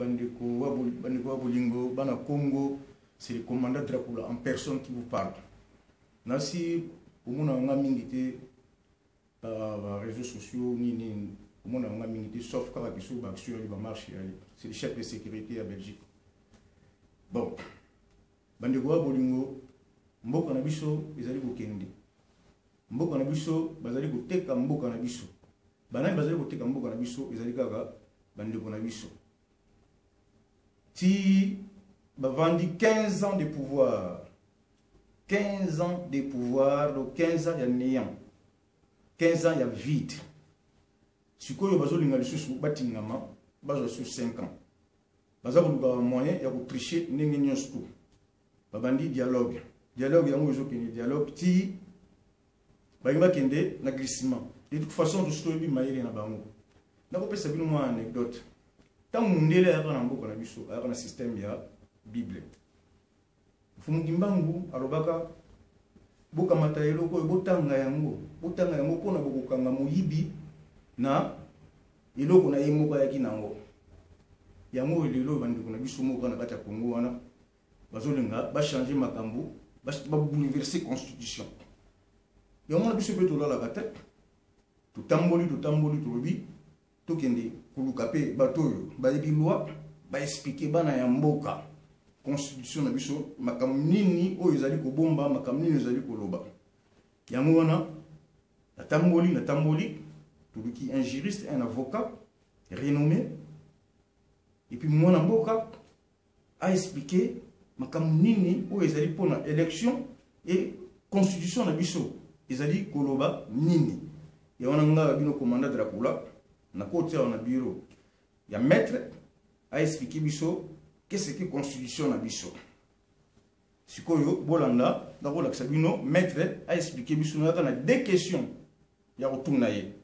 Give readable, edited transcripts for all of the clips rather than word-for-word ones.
Bandeko Bolingo, Bana Congo, c'est le commandant Dracula en personne qui vous parle. Nasi, au monde on a mingité par réseaux sociaux, au monde on a mingité, sauf quand la question va marcher. C'est le chef de sécurité à Belgique. Bon, Bandeko Bolingo, Mboka na biso, ezali kokende. Mboka na biso, bazali koteka mboka na biso. Banani bazali koteka mboka na biso, ezali kaka bandeko na biso. Si bavandi 15 ans de pouvoir, 15 ans de pouvoir, donc 15 ans il y a néant, 15 ans il y a vide. Si vous avez besoin de sous batingama, bazo sous 5 ans. Baza ko moyen ya ko tricher ndenge nyonso. Babandi dialogue. Dialogue yango ezo kende dialogue ti ba kende na glissement. De toute façon tout ce que maïri na bango. Na ko pesa bino mo anecdote. Tant mundele ya kana mboko na biso, ya kana système ya Bible. Fumugimbangu alobaka boka matayelo ko botanga yango pona bokokanga moyibi na iloko na yemo ya kinango. Yango lelo bandeko na biso mo kana kata Congo wana bazolenga ba changer makambo, ba bouleverser constitution. Yango na biso beto la kata tout tamboli tolobi to kende kulukape batoyo ba yebi loi ba expliquer bana ya mboka constitution na biso makambo nini oyo ezali ko bomba makambo nini ezali ko loba. Yango wana na tamboli tuluki un juriste, un avocat renommé. Et puis mon avocat a expliqué makambo nini oyo ezali pona élection et constitution na biso ezali koloba nini. Et on a un commandant de la Dracula, na côté on a bureau. Il y a maître a expliqué biso qu'est-ce que constitution na biso. Sikoyo bolanda d'abord la sabino maître a expliqué biso na a deux questions. Il y a retourna ye.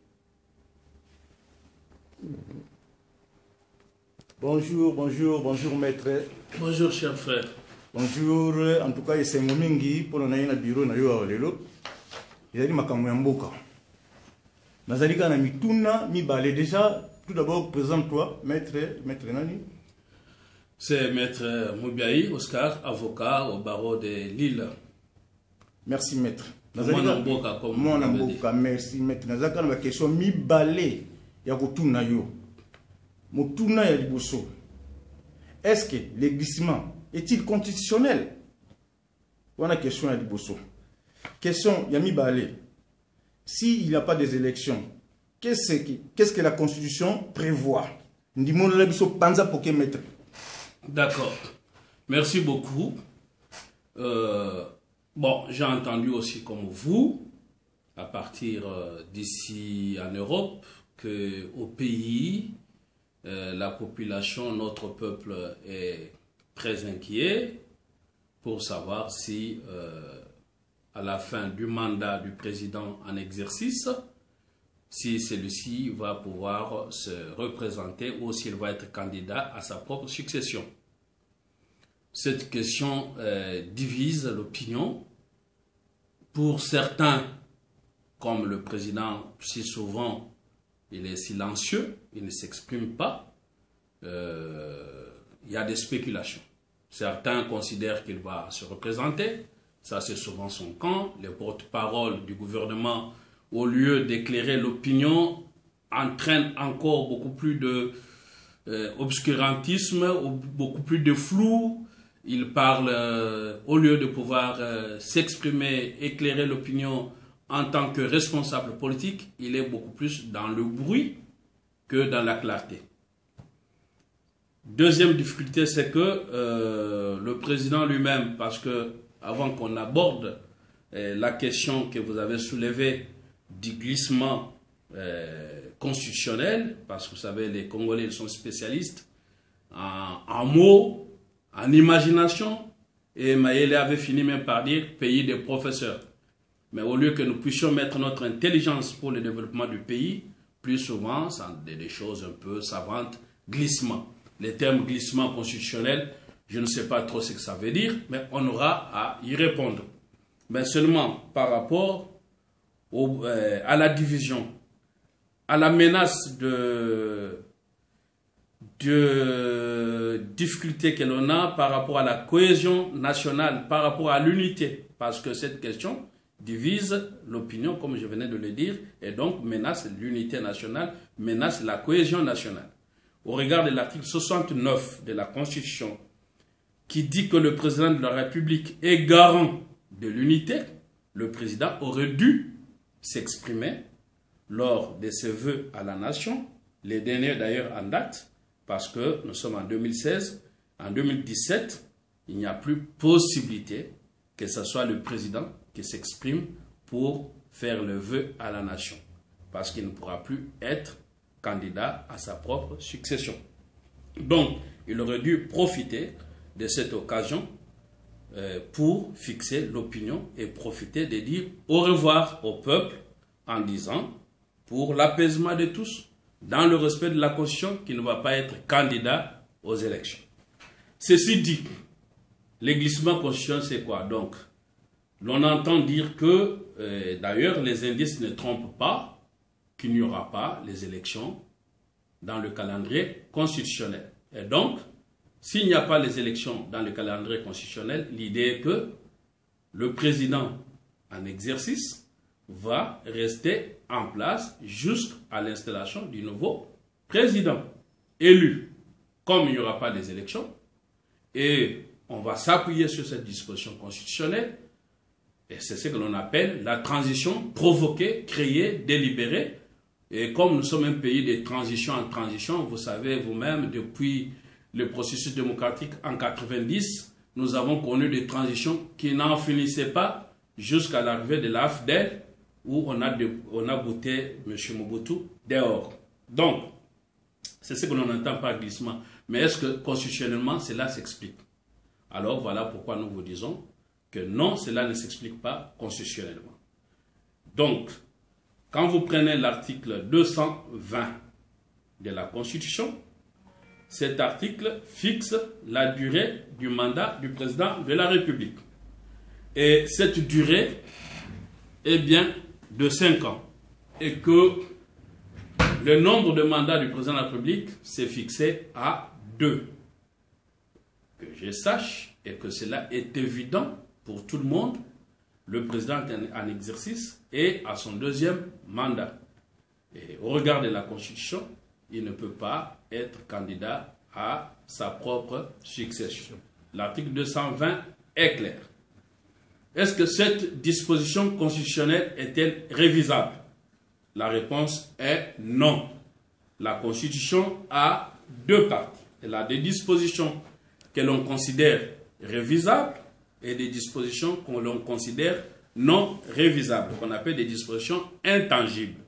Bonjour maître. Bonjour cher frère. Bonjour, en tout cas c'est momingi pour na na bureau na yo lelo. Il a dit makambo ya mboka. Nazalika na mituna mibale déjà. Tout d'abord présente-toi maître nani? C'est maître Moubiaï Oscar, avocat au barreau de Lille. Merci maître. Mon mboka comme mon mboka, merci maître. Nazalika na question mibale ya kotuna yo. Motuna ya liboso. Est-ce que l'églissement est-il constitutionnel? Voilà question ya liboso. Question Yami Balé. S'il n'y a pas des élections, qu'est-ce que la Constitution prévoit? D'accord. Merci beaucoup. Bon, j'ai entendu aussi comme vous, à partir d'ici en Europe, qu'au pays, la population, notre peuple est très inquiet pour savoir si à la fin du mandat du président en exercice, si celui-ci va pouvoir se représenter ou s'il va être candidat à sa propre succession. Cette question divise l'opinion. Pour certains, comme le président, si souvent il est silencieux, il ne s'exprime pas, il y a des spéculations. Certains considèrent qu'il va se représenter. Ça, c'est souvent son camp. Les porte-paroles du gouvernement, au lieu d'éclairer l'opinion, entraînent encore beaucoup plus d'obscurantisme, beaucoup plus de flou. Ils parlent, au lieu de pouvoir s'exprimer, éclairer l'opinion en tant que responsable politique, il est beaucoup plus dans le bruit que dans la clarté. Deuxième difficulté, c'est que le président lui-même, parce que avant qu'on aborde la question que vous avez soulevée du glissement constitutionnel, parce que vous savez, les Congolais ils sont spécialistes en mots, en imagination, et Maïele avait fini même par dire pays des professeurs. Mais au lieu que nous puissions mettre notre intelligence pour le développement du pays, plus souvent, c'est des choses un peu savantes, glissement. Les termes glissement constitutionnel, je ne sais pas trop ce que ça veut dire, mais on aura à y répondre. Mais seulement par rapport à la division, à la menace de difficultés que l'on a par rapport à la cohésion nationale, par rapport à l'unité, parce que cette question divise l'opinion, comme je venais de le dire, et donc menace l'unité nationale, menace la cohésion nationale. Au regard de l'article 69 de la Constitution, qui dit que le président de la République est garant de l'unité, le président aurait dû s'exprimer lors de ses vœux à la nation, les derniers d'ailleurs en date, parce que nous sommes en 2016, en 2017, il n'y a plus possibilité que ce soit le président qui s'exprime pour faire le vœu à la nation, parce qu'il ne pourra plus être candidat à sa propre succession. Donc, il aurait dû profiter de cette occasion pour fixer l'opinion et profiter de dire au revoir au peuple en disant, pour l'apaisement de tous, dans le respect de la Constitution, qu'il ne va pas être candidat aux élections. Ceci dit, les glissements constitutionnels, c'est quoi? Donc, l'on entend dire que, d'ailleurs, les indices ne trompent pas, qu'il n'y aura pas les élections dans le calendrier constitutionnel. Et donc, s'il n'y a pas les élections dans le calendrier constitutionnel, l'idée est que le président en exercice va rester en place jusqu'à l'installation du nouveau président élu. Comme il n'y aura pas les élections, et on va s'appuyer sur cette disposition constitutionnelle, et c'est ce que l'on appelle la transition provoquée, créée, délibérée. Et comme nous sommes un pays de transition en transition, vous savez vous-même, depuis le processus démocratique en 90, nous avons connu des transitions qui n'en finissaient pas jusqu'à l'arrivée de l'AFDEL, où on a bouté M. Mobutu dehors. Donc, c'est ce que l'on entend par glissement. Mais est-ce que constitutionnellement, cela s'explique? Alors, voilà pourquoi nous vous disons que non, cela ne s'explique pas constitutionnellement. Donc, quand vous prenez l'article 220 de la Constitution, cet article fixe la durée du mandat du président de la République. Et cette durée est bien de 5 ans. Et que le nombre de mandats du président de la République s'est fixé à 2. Que je sache, et que cela est évident pour tout le monde, le président en exercice est à son 2e mandat. Et au regard de la Constitution, il ne peut pas être candidat à sa propre succession. L'article 220 est clair. Est-ce que cette disposition constitutionnelle est-elle révisable? La réponse est non. La Constitution a 2 parties. Elle a des dispositions que l'on considère révisables et des dispositions que l'on considère non révisables, qu'on appelle des dispositions intangibles,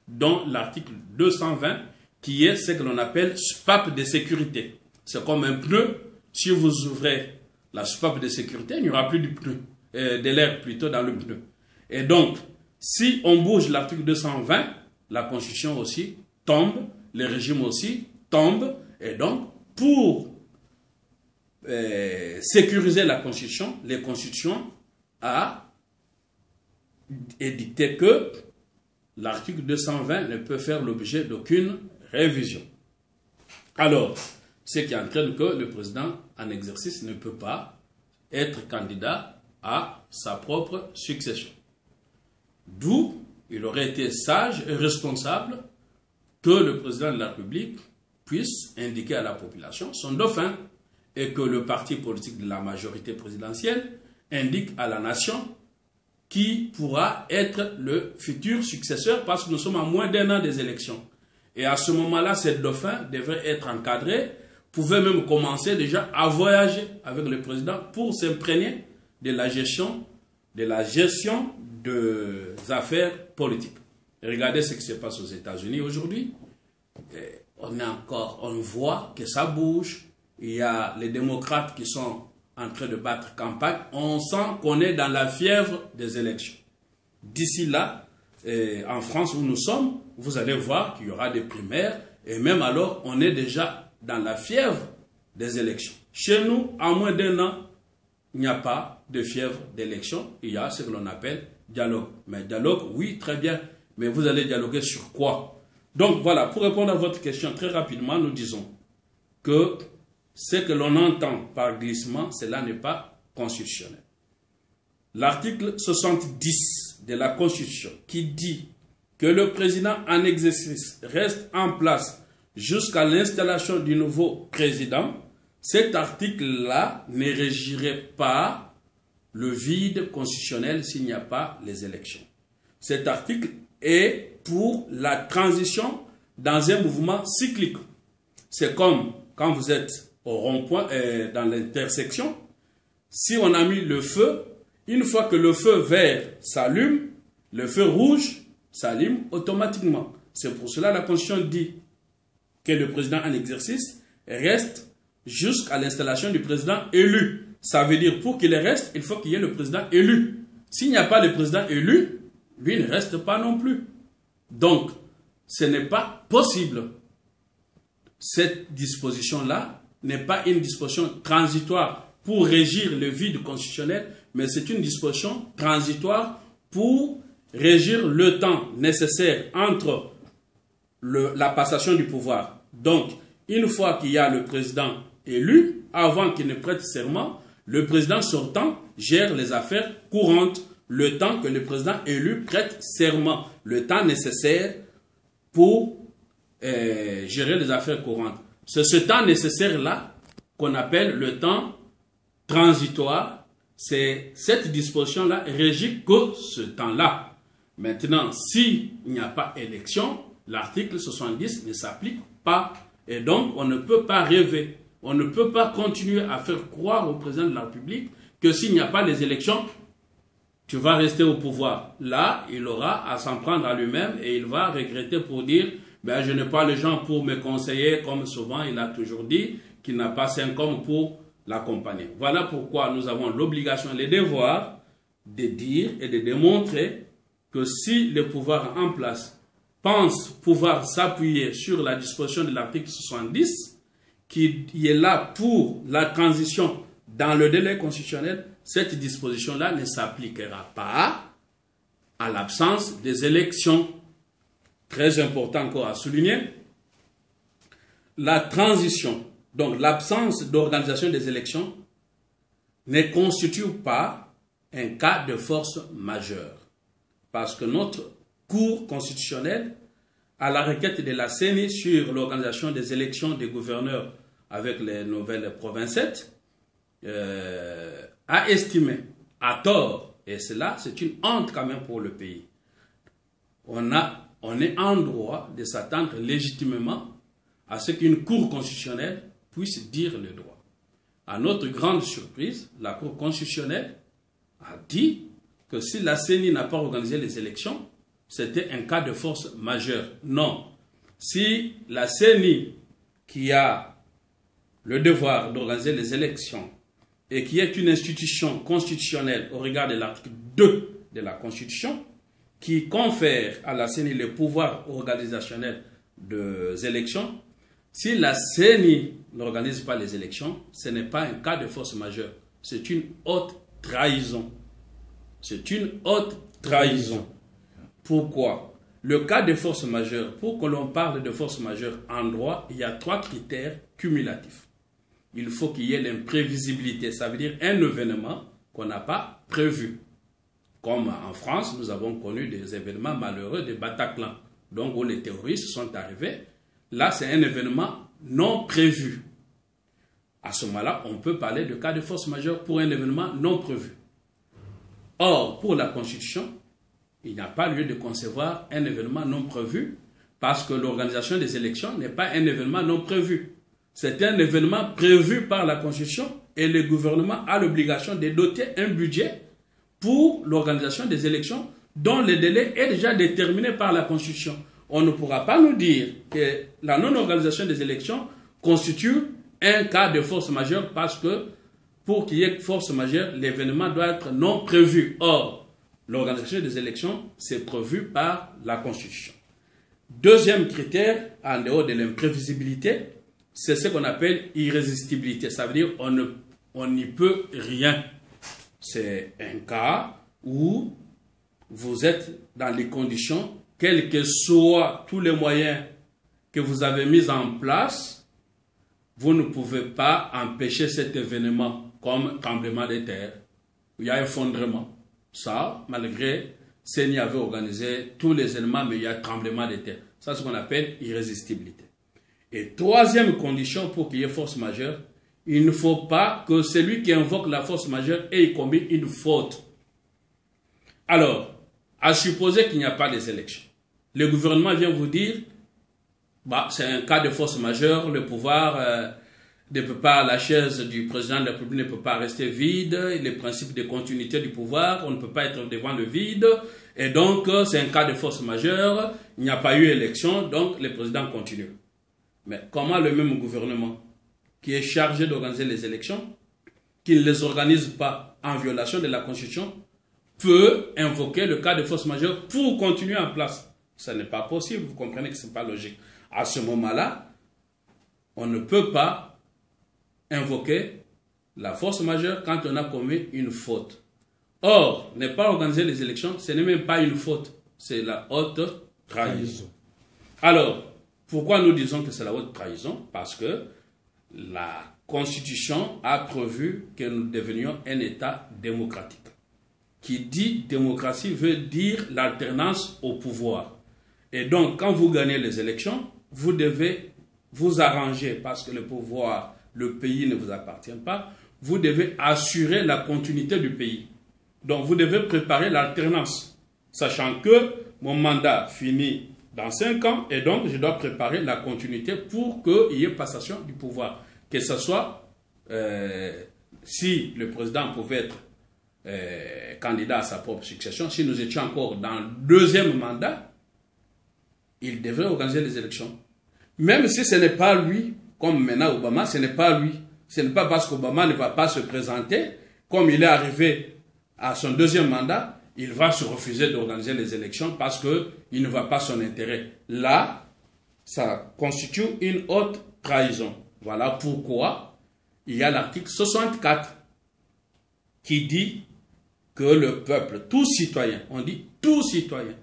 dont l'article 220, qui est ce que l'on appelle soupape de sécurité. C'est comme un pneu. Si vous ouvrez la soupape de sécurité, il n'y aura plus de pneu. De l'air plutôt dans le pneu. Et donc, si on bouge l'article 220, la Constitution aussi tombe, le régime aussi tombe, et donc, pour sécuriser la Constitution, les constitutions a édicté que l'article 220 ne peut faire l'objet d'aucune révision. Alors, ce qui entraîne que le président en exercice ne peut pas être candidat à sa propre succession. D'où il aurait été sage et responsable que le président de la République puisse indiquer à la population son dauphin et que le parti politique de la majorité présidentielle indique à la nation qui pourra être le futur successeur, parce que nous sommes à moins d'1 an des élections. Et à ce moment-là, ce dauphin devrait être encadré, pouvait même commencer déjà à voyager avec le président pour s'imprégner de la gestion des affaires politiques. Et regardez ce qui se passe aux États-Unis aujourd'hui. On voit que ça bouge. Il y a les démocrates qui sont en train de battre campagne. On sent qu'on est dans la fièvre des élections. D'ici là, en France où nous sommes, vous allez voir qu'il y aura des primaires. Et même alors, on est déjà dans la fièvre des élections. Chez nous, à moins d'1 an, il n'y a pas de fièvre d'élection, il y a ce que l'on appelle dialogue. Mais dialogue, oui, très bien, mais vous allez dialoguer sur quoi? Donc voilà, pour répondre à votre question très rapidement, nous disons que Ce que l'on entend par glissement, cela n'est pas constitutionnel. L'article 70 de la Constitution qui dit que le président en exercice reste en place jusqu'à l'installation du nouveau président, cet article-là ne régirait pas le vide constitutionnel s'il n'y a pas les élections. Cet article est pour la transition dans un mouvement cyclique. C'est comme quand vous êtes au rond-point, dans l'intersection, si on a mis le feu, une fois que le feu vert s'allume, le feu rouge s'allume automatiquement. C'est pour cela que la Constitution dit que le président en exercice reste jusqu'à l'installation du président élu. Ça veut dire pour qu'il reste, il faut qu'il y ait le président élu. S'il n'y a pas de président élu, lui ne reste pas non plus. Donc, ce n'est pas possible. Cette disposition-là n'est pas une disposition transitoire pour régir le vide constitutionnel, mais c'est une disposition transitoire pour régir le temps nécessaire entre la passation du pouvoir. Donc, une fois qu'il y a le président élu, avant qu'il ne prête serment, le président sortant gère les affaires courantes, le temps que le président élu prête serment, le temps nécessaire pour gérer les affaires courantes. C'est ce temps nécessaire-là qu'on appelle le temps transitoire. C'est cette disposition-là régit que ce temps-là. Maintenant, s'il n'y a pas élection, l'article 70 ne s'applique pas. Et donc, on ne peut pas rêver. On ne peut pas continuer à faire croire au président de la République que s'il n'y a pas les élections, tu vas rester au pouvoir. Là, il aura à s'en prendre à lui-même et il va regretter pour dire ben, je n'ai pas les gens pour me conseiller, comme souvent il a toujours dit, qu'il n'a pas 5 hommes pour l'accompagner. Voilà pourquoi nous avons l'obligation et le devoir de dire et de démontrer que si le pouvoir en place pense pouvoir s'appuyer sur la disposition de l'article 70, qui est là pour la transition dans le délai constitutionnel, cette disposition-là ne s'appliquera pas à l'absence des élections. Très important encore à souligner, la transition, donc l'absence d'organisation des élections, ne constitue pas un cas de force majeure. Parce que notre Cour constitutionnelle, à la requête de la CENI sur l'organisation des élections des gouverneurs avec les nouvelles provincettes, a estimé à tort, et cela c'est une honte quand même pour le pays, on est en droit de s'attendre légitimement à ce qu'une Cour constitutionnelle puisse dire le droit. À notre grande surprise, la Cour constitutionnelle a dit que si la CENI n'a pas organisé les élections, c'était un cas de force majeure. Non. Si la CENI, qui a le devoir d'organiser les élections et qui est une institution constitutionnelle au regard de l'article 2 de la Constitution, qui confère à la CENI le pouvoir organisationnel des élections, si la CENI n'organise pas les élections, ce n'est pas un cas de force majeure. C'est une haute trahison. C'est une haute trahison. Pourquoi? Le cas de force majeure, pour que l'on parle de force majeure en droit, il y a 3 critères cumulatifs. Il faut qu'il y ait l'imprévisibilité, ça veut dire un événement qu'on n'a pas prévu. Comme en France, nous avons connu des événements malheureux de Bataclan, donc où les terroristes sont arrivés. Là, c'est un événement non prévu. À ce moment-là, on peut parler de cas de force majeure pour un événement non prévu. Or, pour la Constitution, il n'y a pas lieu de concevoir un événement non prévu parce que l'organisation des élections n'est pas un événement non prévu. C'est un événement prévu par la Constitution et le gouvernement a l'obligation de doter un budget pour l'organisation des élections dont le délai est déjà déterminé par la Constitution. On ne pourra pas nous dire que la non-organisation des élections constitue un cas de force majeure parce que pour qu'il y ait force majeure, l'événement doit être non prévu. Or, l'organisation des élections, c'est prévu par la Constitution. Deuxième critère, en dehors de l'imprévisibilité, c'est ce qu'on appelle irrésistibilité. Ça veut dire on n'y peut rien. C'est un cas où vous êtes dans les conditions, quels que soient tous les moyens que vous avez mis en place, vous ne pouvez pas empêcher cet événement comme tremblement de terre. Il y a effondrement. Ça, malgré CENI avait organisé tous les éléments, mais il y a tremblement de terre. Ça, c'est ce qu'on appelle irrésistibilité. Et troisième condition pour qu'il y ait force majeure, il ne faut pas que celui qui invoque la force majeure ait commis une faute. Alors, à supposer qu'il n'y a pas des élections, le gouvernement vient vous dire, bah, c'est un cas de force majeure, le pouvoir ne peut pas, la chaise du président de la République ne peut pas rester vide, les principes de continuité du pouvoir, on ne peut pas être devant le vide, et donc c'est un cas de force majeure, il n'y a pas eu élection, donc le président continue. Mais comment le même gouvernement qui est chargé d'organiser les élections, qui ne les organise pas en violation de la Constitution, peut invoquer le cas de force majeure pour continuer en place? Ce n'est pas possible, vous comprenez que ce n'est pas logique. À ce moment-là, on ne peut pas invoquer la force majeure quand on a commis une faute. Or, ne pas organiser les élections, ce n'est même pas une faute, c'est la haute trahison. Alors, pourquoi nous disons que c'est la haute trahison? Parce que la Constitution a prévu que nous devenions un État démocratique. Qui dit démocratie veut dire l'alternance au pouvoir. Et donc, quand vous gagnez les élections, vous devez vous arranger parce que le pouvoir, le pays ne vous appartient pas. Vous devez assurer la continuité du pays. Donc, vous devez préparer l'alternance, sachant que mon mandat finit dans 5 ans et donc je dois préparer la continuité pour qu'il y ait passation du pouvoir. Que ce soit, si le président pouvait être candidat à sa propre succession, si nous étions encore dans le deuxième mandat, il devrait organiser les élections. Même si ce n'est pas lui, comme maintenant Obama, ce n'est pas lui. Ce n'est pas parce qu'Obama ne va pas se présenter, comme il est arrivé à son deuxième mandat, il va se refuser d'organiser les élections parce qu'il ne voit pas son intérêt. Là, ça constitue une haute trahison. Voilà pourquoi il y a l'article 64 qui dit que le peuple, tout citoyen, on dit tout citoyen,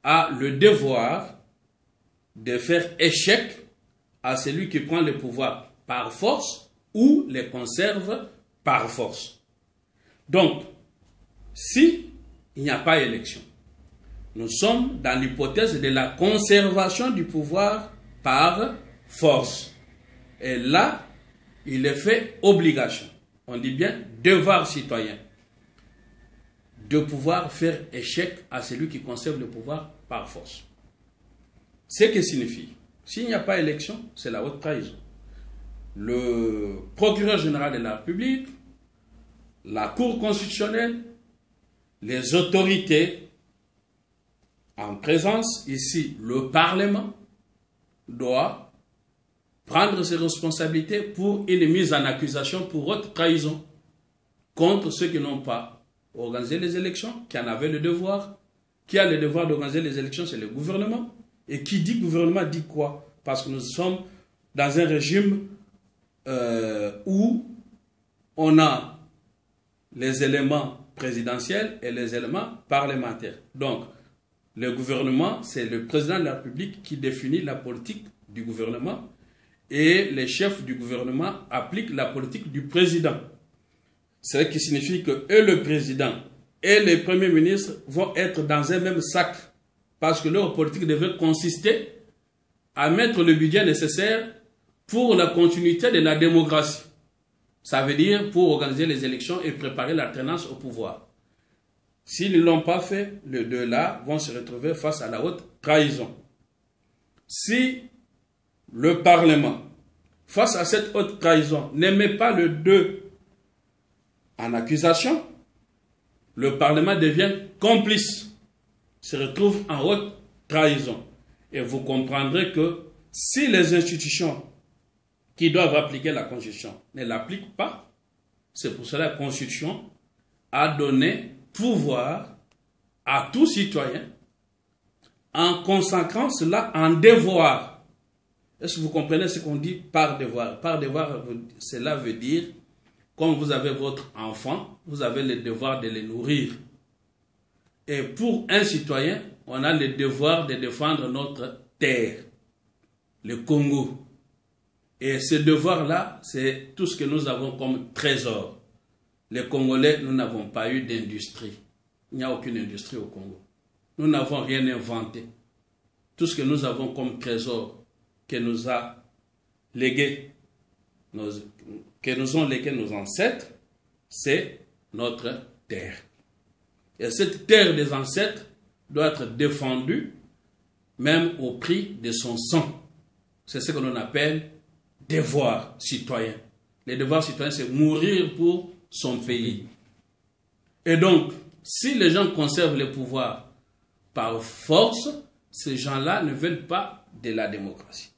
a le devoir de faire échec à celui qui prend le pouvoir par force ou les conserve par force. Donc, si il n'y a pas élection, nous sommes dans l'hypothèse de la conservation du pouvoir par force. Et là, il est fait obligation. On dit bien devoir citoyen de pouvoir faire échec à celui qui conserve le pouvoir par force. Ce que signifie, s'il n'y a pas élection, c'est la haute trahison. Le procureur général de la République, la Cour constitutionnelle, les autorités en présence, ici le Parlement, doit prendre ses responsabilités pour une mise en accusation pour haute trahison contre ceux qui n'ont pas organisé les élections, qui en avaient le devoir. Qui a le devoir d'organiser les élections, c'est le gouvernement. Et qui dit gouvernement dit quoi? Parce que nous sommes dans un régime où on a les éléments présidentiels et les éléments parlementaires. Donc, le gouvernement, c'est le président de la République qui définit la politique du gouvernement et les chefs du gouvernement appliquent la politique du président. Ce qui signifie que et le président et les premiers ministres vont être dans un même sac parce que leur politique devait consister à mettre le budget nécessaire pour la continuité de la démocratie. Ça veut dire pour organiser les élections et préparer l'alternance au pouvoir. S'ils ne l'ont pas fait, les deux-là vont se retrouver face à la haute trahison. Si le Parlement, face à cette haute trahison, ne met pas le 2 en accusation, le Parlement devient complice, se retrouve en haute trahison. Et vous comprendrez que si les institutions qui doivent appliquer la Constitution ne l'appliquent pas, c'est pour cela que la Constitution a donné pouvoir à tout citoyen en consacrant cela en devoir. Est-ce que vous comprenez ce qu'on dit par devoir? Par devoir, cela veut dire, comme vous avez votre enfant, vous avez le devoir de le nourrir. Et pour un citoyen, on a le devoir de défendre notre terre, le Congo. Et ce devoir-là, c'est tout ce que nous avons comme trésor. Les Congolais, nous n'avons pas eu d'industrie. Il n'y a aucune industrie au Congo. Nous n'avons rien inventé. Tout ce que nous avons comme trésor que nous a légué, que nous ont légué nos ancêtres, c'est notre terre. Et cette terre des ancêtres doit être défendue même au prix de son sang. C'est ce que l'on appelle devoir citoyen. Les devoirs citoyens, c'est mourir pour son pays. Et donc, si les gens conservent le pouvoir par force, ces gens-là ne veulent pas de la démocratie.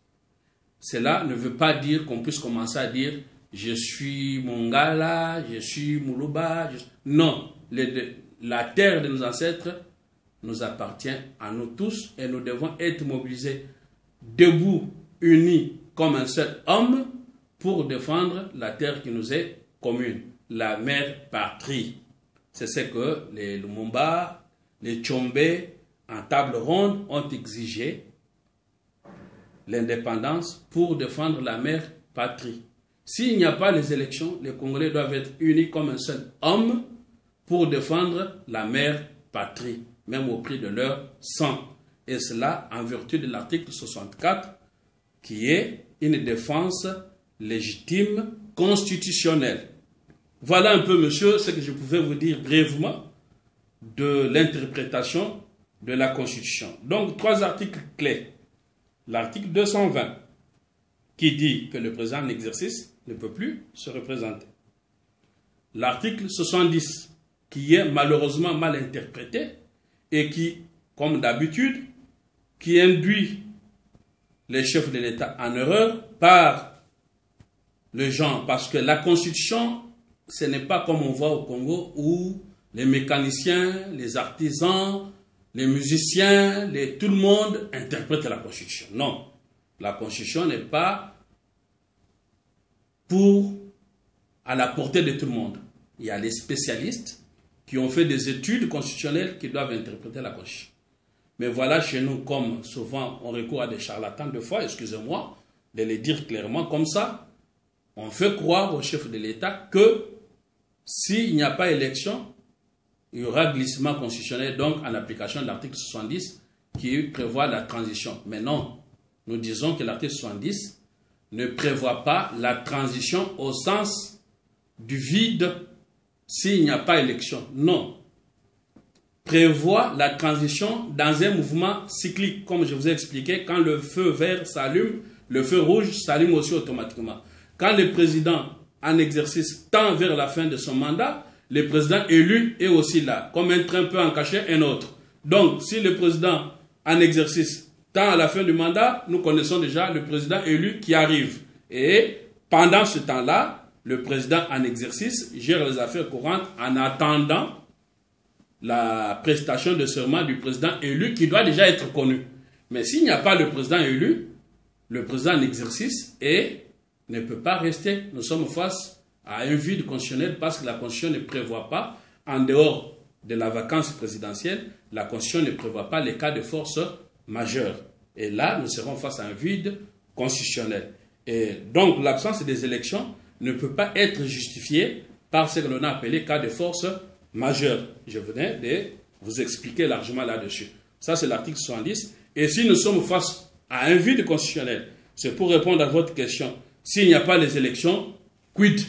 Cela ne veut pas dire qu'on puisse commencer à dire « je suis Mongala, je suis Moulouba ». Non, la terre de nos ancêtres nous appartient à nous tous et nous devons être mobilisés, debout, unis comme un seul homme pour défendre la terre qui nous est commune, la mère patrie. C'est ce que les Lumumba, les Tchombe, en table ronde, ont exigé l'indépendance pour défendre la mère patrie. S'il n'y a pas les élections, les Congolais doivent être unis comme un seul homme pour défendre la mère patrie, même au prix de leur sang. Et cela en vertu de l'article 64, qui est une défense légitime constitutionnelle. Voilà un peu, monsieur, ce que je pouvais vous dire brièvement de l'interprétation de la Constitution. Donc, 3 articles clés. L'article 220, qui dit que le président en exercice ne peut plus se représenter. L'article 70, qui est malheureusement mal interprété et qui, comme d'habitude, qui induit les chefs de l'État en erreur par le genre. Parce que la Constitution, ce n'est pas comme on voit au Congo où les mécaniciens, les artisans, les musiciens, tout le monde interprète la Constitution. Non, la Constitution n'est pas à la portée de tout le monde. Il y a les spécialistes qui ont fait des études constitutionnelles qui doivent interpréter la Constitution. Mais voilà, chez nous, comme souvent on recourt à des charlatans de fois, excusez-moi de le dire clairement comme ça, on fait croire au chef de l'État que s'il n'y a pas élection, il y aura glissement constitutionnel, donc en application de l'article 70 qui prévoit la transition. Mais non, nous disons que l'article 70 ne prévoit pas la transition au sens du vide s'il n'y a pas élection. Non. Prévoit la transition dans un mouvement cyclique, comme je vous ai expliqué, quand le feu vert s'allume, le feu rouge s'allume aussi automatiquement. Quand le président en exercice tend vers la fin de son mandat, le président élu est aussi là, comme un train peut en cacher un autre. Donc, si le président en exercice tend à la fin du mandat, nous connaissons déjà le président élu qui arrive. Et pendant ce temps-là, le président en exercice gère les affaires courantes en attendant la prestation de serment du président élu qui doit déjà être connu. Mais s'il n'y a pas le président élu, le président en exercice ne peut pas rester. Nous sommes face à un vide constitutionnel parce que la Constitution ne prévoit pas, en dehors de la vacance présidentielle, la Constitution ne prévoit pas les cas de force majeure. Et là, nous serons face à un vide constitutionnel. Et donc, l'absence des élections ne peut pas être justifiée par ce que l'on a appelé cas de force majeure. Je venais de vous expliquer largement là-dessus. Ça, c'est l'article 70. Et si nous sommes face à un vide constitutionnel, c'est pour répondre à votre question. S'il n'y a pas les élections, quid?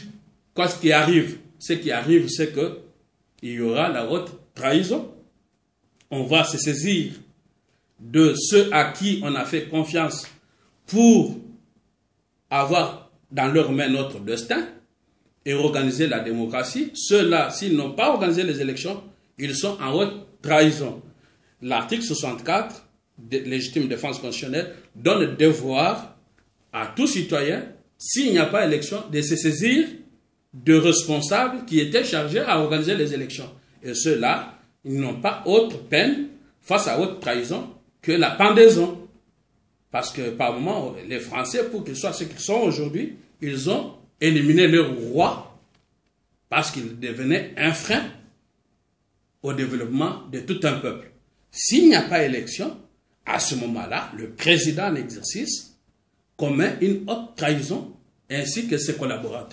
Qu'est-ce qui arrive? Ce qui arrive, c'est qu'il y aura la haute trahison. On va se saisir de ceux à qui on a fait confiance pour avoir dans leurs mains notre destin et organiser la démocratie. Ceux-là, s'ils n'ont pas organisé les élections, ils sont en haute trahison. L'article 64, légitime défense constitutionnelle, donne le devoir à tout citoyen, s'il n'y a pas élection, de se saisir de responsables qui étaient chargés à organiser les élections. Et ceux-là, ils n'ont pas autre peine face à haute trahison que la pendaison. Parce que par moment, les Français, pour qu'ils soient ce qu'ils sont aujourd'hui, ils ont éliminé leur roi parce qu'il devenait un frein au développement de tout un peuple. S'il n'y a pas élection, à ce moment-là, le président en exercice commet une haute trahison ainsi que ses collaborateurs.